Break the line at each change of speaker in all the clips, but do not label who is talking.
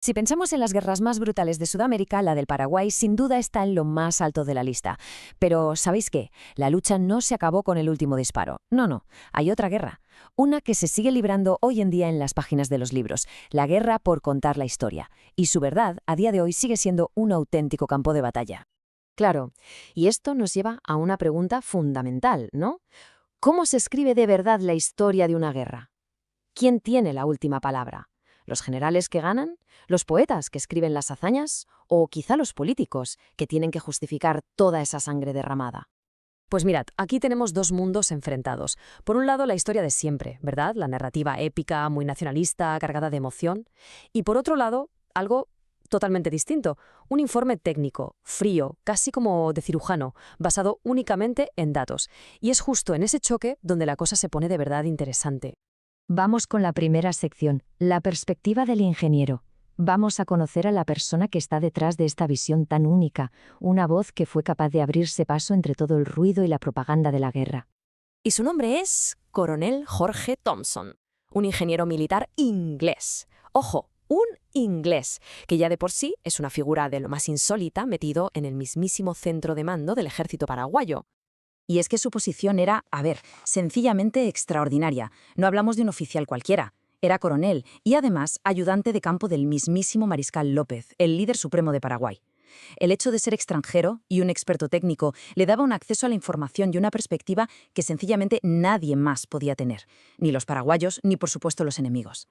Si pensamos en las guerras más brutales de Sudamérica, la del Paraguay sin duda está en lo más alto de la lista. Pero, ¿sabéis qué? La lucha no se acabó con el último disparo. No, no. Hay otra guerra. Una que se sigue librando hoy en día en las páginas de los libros. La guerra por contar la historia. Y su verdad, a día de hoy, sigue siendo un auténtico campo de batalla.
Claro, y esto nos lleva a una pregunta fundamental, ¿no? ¿Cómo se escribe de verdad la historia de una guerra? ¿Quién tiene la última palabra? ¿Los generales que ganan? ¿Los poetas que escriben las hazañas? ¿O quizá los políticos que tienen que justificar toda esa sangre derramada?
Pues mirad, aquí tenemos dos mundos enfrentados. Por un lado, la historia de siempre, ¿verdad? La narrativa épica, muy nacionalista, cargada de emoción. Y por otro lado, algo totalmente distinto, un informe técnico, frío, casi como de cirujano, basado únicamente en datos. Y es justo en ese choque donde la cosa se pone de verdad interesante.
Vamos con la primera sección, la perspectiva del ingeniero. Vamos a conocer a la persona que está detrás de esta visión tan única, una voz que fue capaz de abrirse paso entre todo el ruido y la propaganda de la guerra.
Y su nombre es Coronel Jorge Thompson, un ingeniero militar inglés. Ojo, un inglés, que ya de por sí es una figura de lo más insólita metido en el mismísimo centro de mando del ejército paraguayo.
Y es que su posición era, sencillamente extraordinaria. No hablamos de un oficial cualquiera. Era coronel y además ayudante de campo del mismísimo Mariscal López, el líder supremo de Paraguay. El hecho de ser extranjero y un experto técnico le daba un acceso a la información y una perspectiva que sencillamente nadie más podía tener, ni los paraguayos ni por supuesto los enemigos.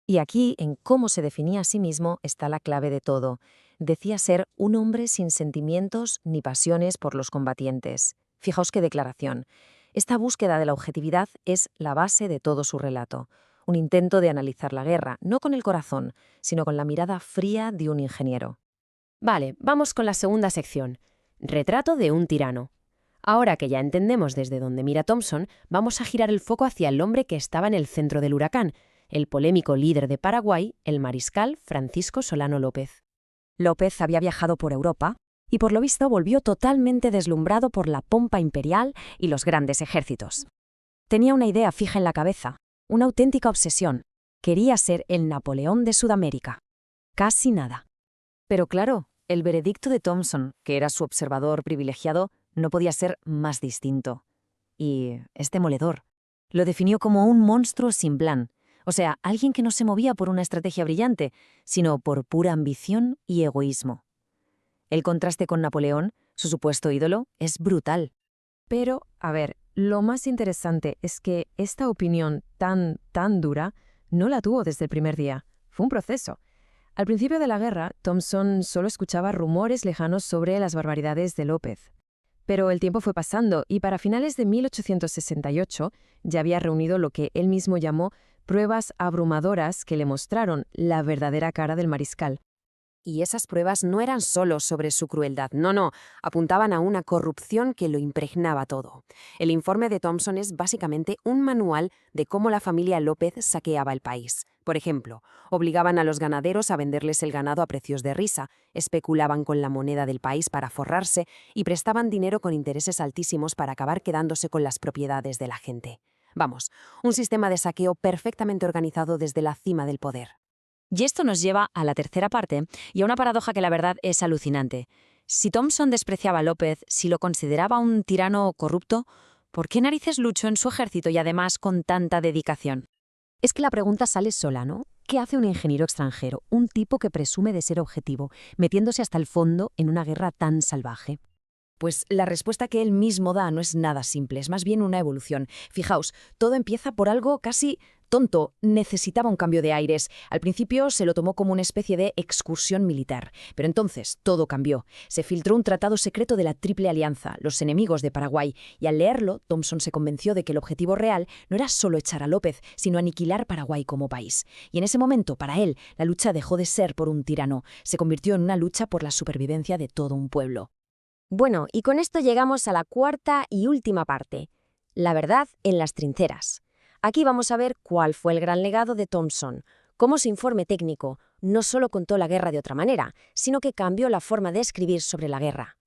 Y aquí, en cómo se definía a sí mismo, está la clave de todo. Decía ser un hombre sin sentimientos ni pasiones por los combatientes. Fijaos qué declaración. Esta búsqueda de la objetividad es la base de todo su relato. Un intento de analizar la guerra, no con el corazón, sino con la mirada fría de un ingeniero.
Vale, vamos con la segunda sección. Retrato de un tirano. Ahora que ya entendemos desde dónde mira Thompson, vamos a girar el foco hacia el hombre que estaba en el centro del huracán, el polémico líder de Paraguay, el mariscal Francisco Solano López.
López había viajado por Europa y por lo visto volvió totalmente deslumbrado por la pompa imperial y los grandes ejércitos. Tenía una idea fija en la cabeza, una auténtica obsesión. Quería ser el Napoleón de Sudamérica. Casi nada.
Pero claro, el veredicto de Thompson, que era su observador privilegiado, no podía ser más distinto. Y es demoledor. Lo definió como un monstruo sin plan. O sea, alguien que no se movía por una estrategia brillante, sino por pura ambición y egoísmo. El contraste con Napoleón, su supuesto ídolo, es brutal.
Pero, a ver, lo más interesante es que esta opinión tan dura no la tuvo desde el primer día. Fue un proceso. Al principio de la guerra, Thompson solo escuchaba rumores lejanos sobre las barbaridades de López. Pero el tiempo fue pasando y para finales de 1868 ya había reunido lo que él mismo llamó pruebas abrumadoras que le mostraron la verdadera cara del mariscal.
Y esas pruebas no eran solo sobre su crueldad, no, apuntaban a una corrupción que lo impregnaba todo. El informe de Thompson es básicamente un manual de cómo la familia López saqueaba el país. Por ejemplo, obligaban a los ganaderos a venderles el ganado a precios de risa, especulaban con la moneda del país para forrarse y prestaban dinero con intereses altísimos para acabar quedándose con las propiedades de la gente. Vamos, un sistema de saqueo perfectamente organizado desde la cima del poder.
Y esto nos lleva a la tercera parte y a una paradoja que la verdad es alucinante. Si Thompson despreciaba a López, si lo consideraba un tirano corrupto, ¿por qué narices luchó en su ejército y además con tanta dedicación?
Es que la pregunta sale sola, ¿no? ¿Qué hace un ingeniero extranjero, un tipo que presume de ser objetivo, metiéndose hasta el fondo en una guerra tan salvaje?
Pues la respuesta que él mismo da no es nada simple, es más bien una evolución. Fijaos, todo empieza por algo casi tonto, necesitaba un cambio de aires. Al principio se lo tomó como una especie de excursión militar, pero entonces todo cambió. Se filtró un tratado secreto de la Triple Alianza, los enemigos de Paraguay, y al leerlo, Thompson se convenció de que el objetivo real no era solo echar a López, sino aniquilar Paraguay como país. Y en ese momento, para él, la lucha dejó de ser por un tirano, se convirtió en una lucha por la supervivencia de todo un pueblo.
Bueno, y con esto llegamos a la cuarta y última parte, la verdad en las trincheras. Aquí vamos a ver cuál fue el gran legado de Thompson, cómo su informe técnico no solo contó la guerra de otra manera, sino que cambió la forma de escribir sobre la guerra.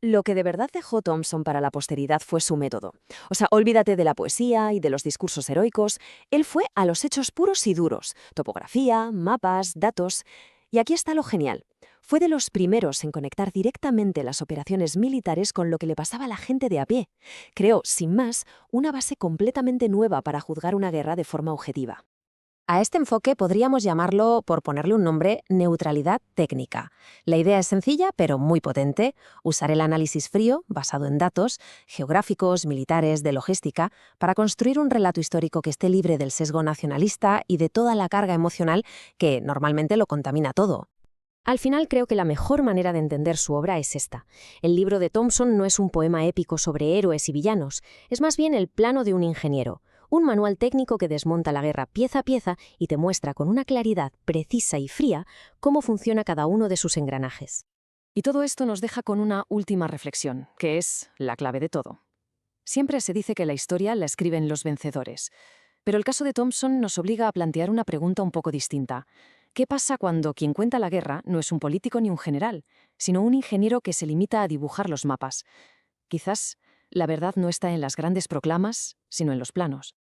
Lo que de verdad dejó Thompson para la posteridad fue su método. O sea, olvídate de la poesía y de los discursos heroicos. Él fue a los hechos puros y duros, topografía, mapas, datos.
Y aquí está lo genial. Fue de los primeros en conectar directamente las operaciones militares con lo que le pasaba a la gente de a pie. Creó, sin más, una base completamente nueva para juzgar una guerra de forma objetiva. A este enfoque podríamos llamarlo, por ponerle un nombre, neutralidad técnica. La idea es sencilla, pero muy potente: usar el análisis frío, basado en datos geográficos, militares, de logística, para construir un relato histórico que esté libre del sesgo nacionalista y de toda la carga emocional que normalmente lo contamina todo. Al final creo que la mejor manera de entender su obra es esta. El libro de Thompson no es un poema épico sobre héroes y villanos, es más bien el plano de un ingeniero. Un manual técnico que desmonta la guerra pieza a pieza y te muestra con una claridad precisa y fría cómo funciona cada uno de sus engranajes.
Y todo esto nos deja con una última reflexión, que es la clave de todo. Siempre se dice que la historia la escriben los vencedores, pero el caso de Thompson nos obliga a plantear una pregunta un poco distinta. ¿Qué pasa cuando quien cuenta la guerra no es un político ni un general, sino un ingeniero que se limita a dibujar los mapas? Quizás la verdad no está en las grandes proclamas, sino en los planos.